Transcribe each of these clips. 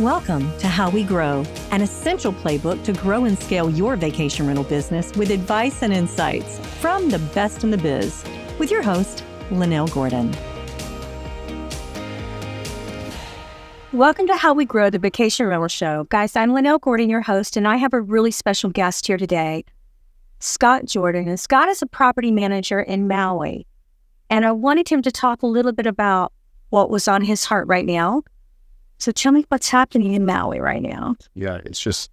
Welcome to How We Grow, an essential playbook to grow and scale your vacation rental business with advice and insights from the best in the biz, with your host, Lynell Gordon. Welcome to How We Grow, the Vacation Rental Show. Guys, I'm Lynell Gordon, your host, and I have a really special guest here today, Scott Jordan. And Scott is a property manager in Maui. And I wanted him to talk a little bit about what was on his heart right now. So tell me what's happening in Maui right now. Yeah, it's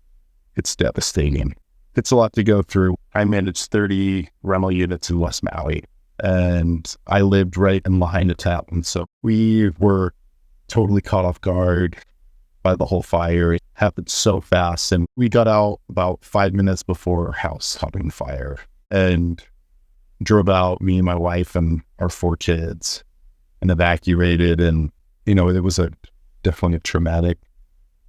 devastating. It's a lot to go through. I managed 30 rental units in West Maui, and I lived right in Lahaina town. And so we were totally caught off guard by the whole fire. It happened so fast, and we got out about 5 minutes before our house caught on fire and drove out, me and my wife and our 4 kids, and evacuated. And, it was definitely a traumatic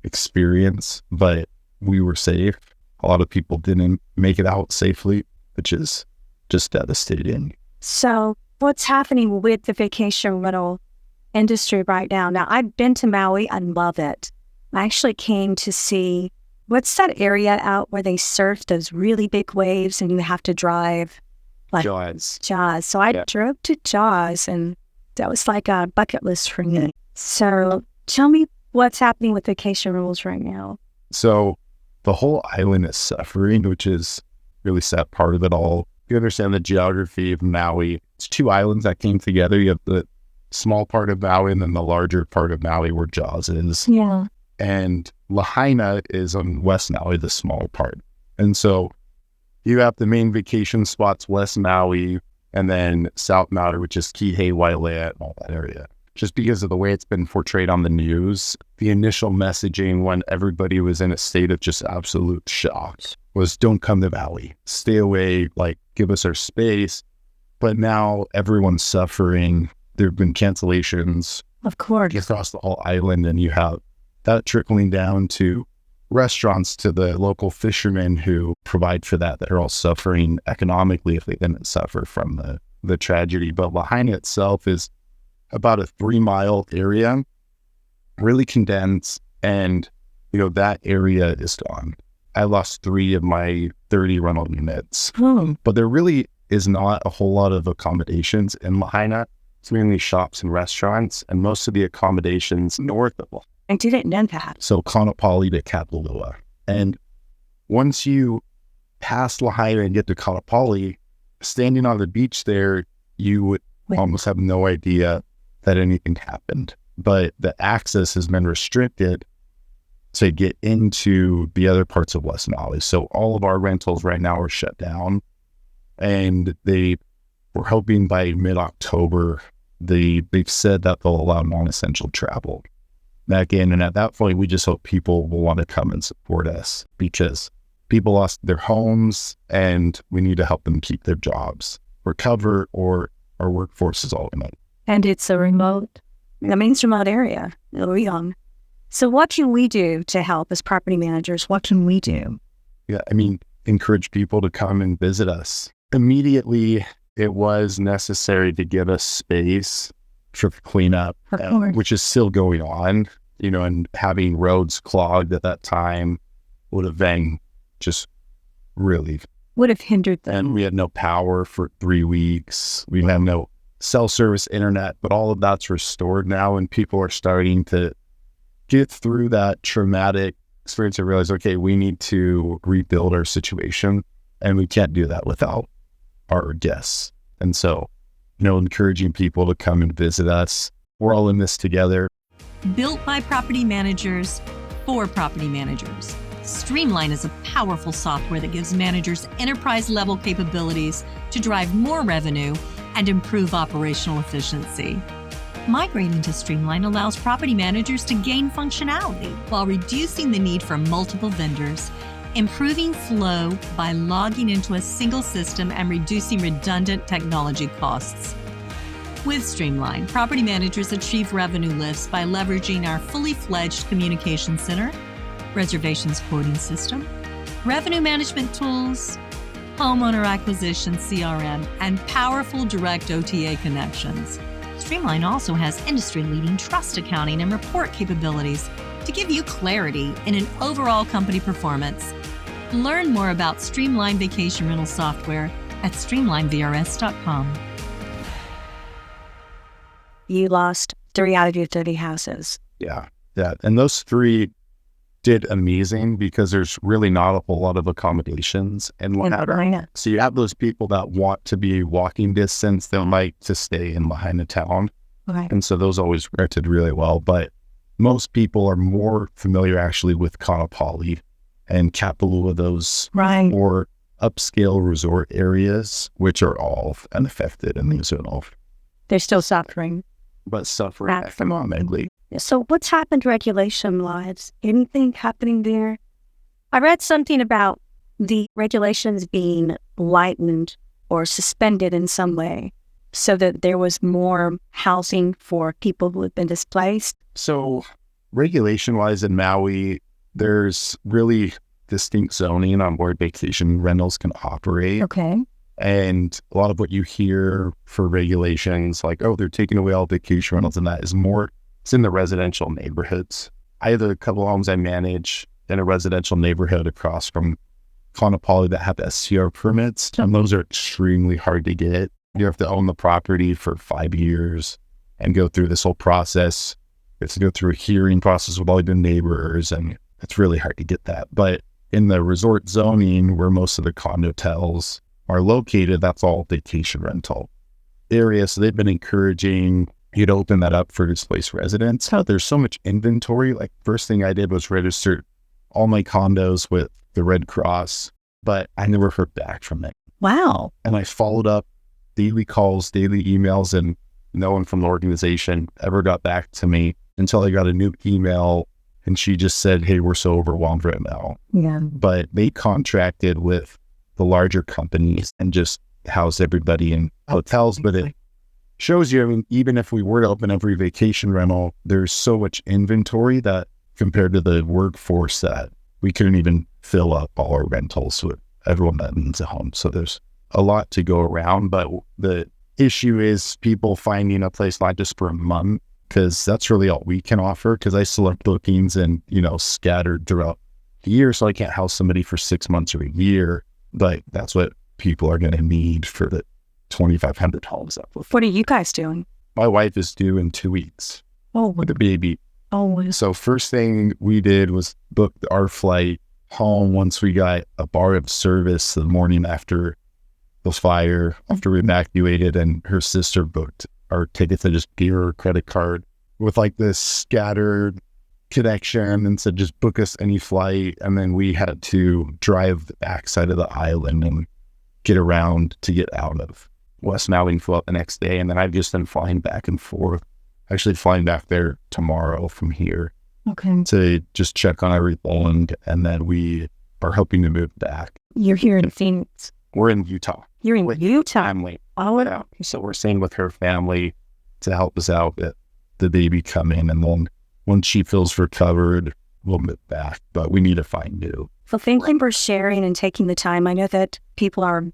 experience, but we were safe. A lot of people didn't make it out safely, which is just devastating. So what's happening with the vacation rental industry right now? Now, I've been to Maui. I love it. I actually came to see, what's that area out where they surf those really big waves and you have to drive? Jaws. So I drove to Jaws, and that was like a bucket list for me. So tell me what's happening with vacation rentals right now. So the whole island is suffering, which is really sad part of it all. You understand the geography of Maui. It's 2 islands that came together. You have the small part of Maui and then the larger part of Maui where Jaws is. Yeah. And Lahaina is on West Maui, the small part. And so you have the main vacation spots, West Maui, and then South Maui, which is Kihei, Wailea, and all that area. Just because of the way it's been portrayed on the news, the initial messaging when everybody was in a state of just absolute shock was, don't come to Maui, stay away, give us our space. But now everyone's suffering. There have been cancellations, of course, across the whole island, and you have that trickling down to restaurants, to the local fishermen who provide for that are all suffering economically if they didn't suffer from the tragedy. But Lahaina itself is about a 3-mile area, really condensed, and that area is gone. I lost 3 of my 30 rental units, but there really is not a whole lot of accommodations in Lahaina. It's mainly shops and restaurants, and most of the accommodations north of Lahaina. I didn't know that. So Kaanapali to Kapalua. And once you pass Lahaina and get to Kaanapali, standing on the beach there, you would almost have no idea that anything happened. But the access has been restricted to get into the other parts of West Maui. So all of our rentals right now are shut down. And they were hoping by mid-October, they've said that they'll allow non-essential travel back in. And at that point, we just hope people will want to come and support us, because people lost their homes and we need to help them keep their jobs, recover, or our workforce is all in it. And it's a remote area, really young. So what can we do to help as property managers? What can we do? Yeah, encourage people to come and visit us. Immediately, it was necessary to give us space for cleanup, which is still going on, and having roads clogged at that time would have been just really would have hindered them. And we had no power for 3 weeks. We had no cell service, internet, but all of that's restored now, and people are starting to get through that traumatic experience and realize, okay, we need to rebuild our situation, and we can't do that without our guests. And so, encouraging people to come and visit us. We're all in this together. Built by property managers for property managers. Streamline is a powerful software that gives managers enterprise-level capabilities to drive more revenue and improve operational efficiency. Migrating to Streamline allows property managers to gain functionality while reducing the need for multiple vendors, improving flow by logging into a single system and reducing redundant technology costs. With Streamline, property managers achieve revenue lifts by leveraging our fully fledged communication center, reservations quoting system, revenue management tools, homeowner acquisition CRM, and powerful direct OTA connections. Streamline also has industry-leading trust accounting and report capabilities to give you clarity in an overall company performance. Learn more about Streamline Vacation Rental Software at streamlinevrs.com. You lost 3 out of your 30 houses. Yeah. And those 3 did amazing because there's really not a whole lot of accommodations in Lahaina. So you have those people that want to be walking distance, they like to stay in Lahaina town. Okay. And so those always rented really well. But most people are more familiar actually with Kaanapali and Kapalua, those more upscale resort areas, which are all unaffected and these are all. They're still suffering. But suffering economically. So what's happened regulation-wise? Anything happening there? I read something about the regulations being lightened or suspended in some way so that there was more housing for people who have been displaced. So regulation-wise in Maui, there's really distinct zoning on where vacation rentals can operate. Okay. And a lot of what you hear for regulations, like, oh, they're taking away all vacation rentals and that is more, it's in the residential neighborhoods. I have a couple homes I manage in a residential neighborhood across from Kaanapali that have SCR permits. And those are extremely hard to get. You have to own the property for 5 years and go through this whole process. You have to go through a hearing process with all your neighbors, and it's really hard to get that. But in the resort zoning, where most of the condos are located, that's all vacation rental area. So they've been encouraging you to open that up for displaced residents. There's so much inventory. Like, first thing I did was register all my condos with the Red Cross, but I never heard back from them. Wow. And I followed up daily calls, daily emails, and no one from the organization ever got back to me until I got a new email and she just said, hey, we're so overwhelmed right now. Yeah. But they contracted with the larger companies and just house everybody in hotels. But it shows you, I mean, even if we were to open every vacation rental, there's so much inventory that compared to the workforce that we couldn't even fill up all our rentals with everyone that needs a home. So there's a lot to go around. But the issue is people finding a place not just for a month, because that's really all we can offer, because I still have bookings and, scattered throughout the year. So I can't house somebody for 6 months or a year. But that's what people are going to need for the 2,500 homes. What are you guys doing? My wife is due in 2 weeks with a baby. Oh, so first thing we did was book our flight home once we got a bar of service the morning after the fire, after we evacuated, and her sister booked our tickets. I just gave her a credit card with like this scattered connection and said, just book us any flight. And then we had to drive the backside of the island and get around to get out of West Maui and flew out the next day. And then I've just been flying back and forth, actually flying back there tomorrow from here to just check on everything. And then we are hoping to move back. You're here in Phoenix. We're in Utah. You're in Utah? Family. Oh, yeah. So we're staying with her family to help us out with the baby coming. And then once she feels recovered, we'll move back. But we need to find new. Well, thank you for sharing and taking the time. I know that people are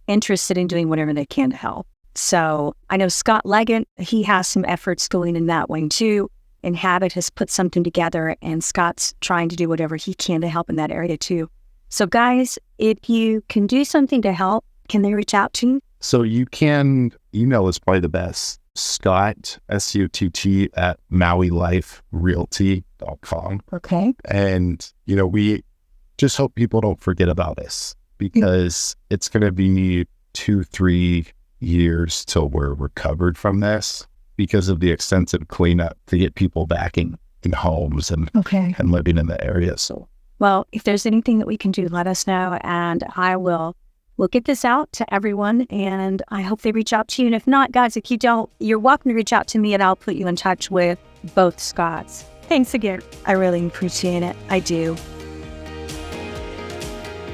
interested in doing whatever they can to help. So I know Scott Leggett, he has some efforts going in that way too. Inhabit has put something together, and Scott's trying to do whatever he can to help in that area too. So guys, if you can do something to help, can they reach out to you? So you can, email is probably the best. Scott, SCOTT at MauiLifeRealty.com. Okay. And, we just hope people don't forget about us, because it's going to be 2-3 years till we're recovered from this because of the extensive cleanup to get people back in homes and living in the area. So, well, if there's anything that we can do, let us know, and we'll get this out to everyone, and I hope they reach out to you. And if not, guys, if you don't, you're welcome to reach out to me, and I'll put you in touch with both Scotts. Thanks again. I really appreciate it. I do.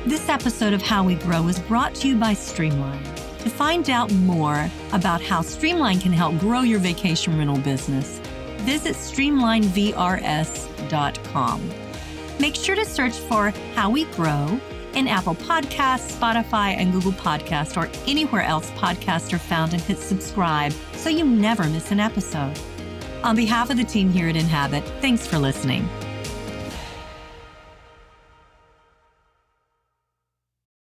This episode of How We Grow is brought to you by Streamline. To find out more about how Streamline can help grow your vacation rental business, visit streamlinevrs.com. Make sure to search for How We Grow in Apple Podcasts, Spotify, and Google Podcasts, or anywhere else podcasts are found, and hit subscribe so you never miss an episode. On behalf of the team here at Inhabit, thanks for listening.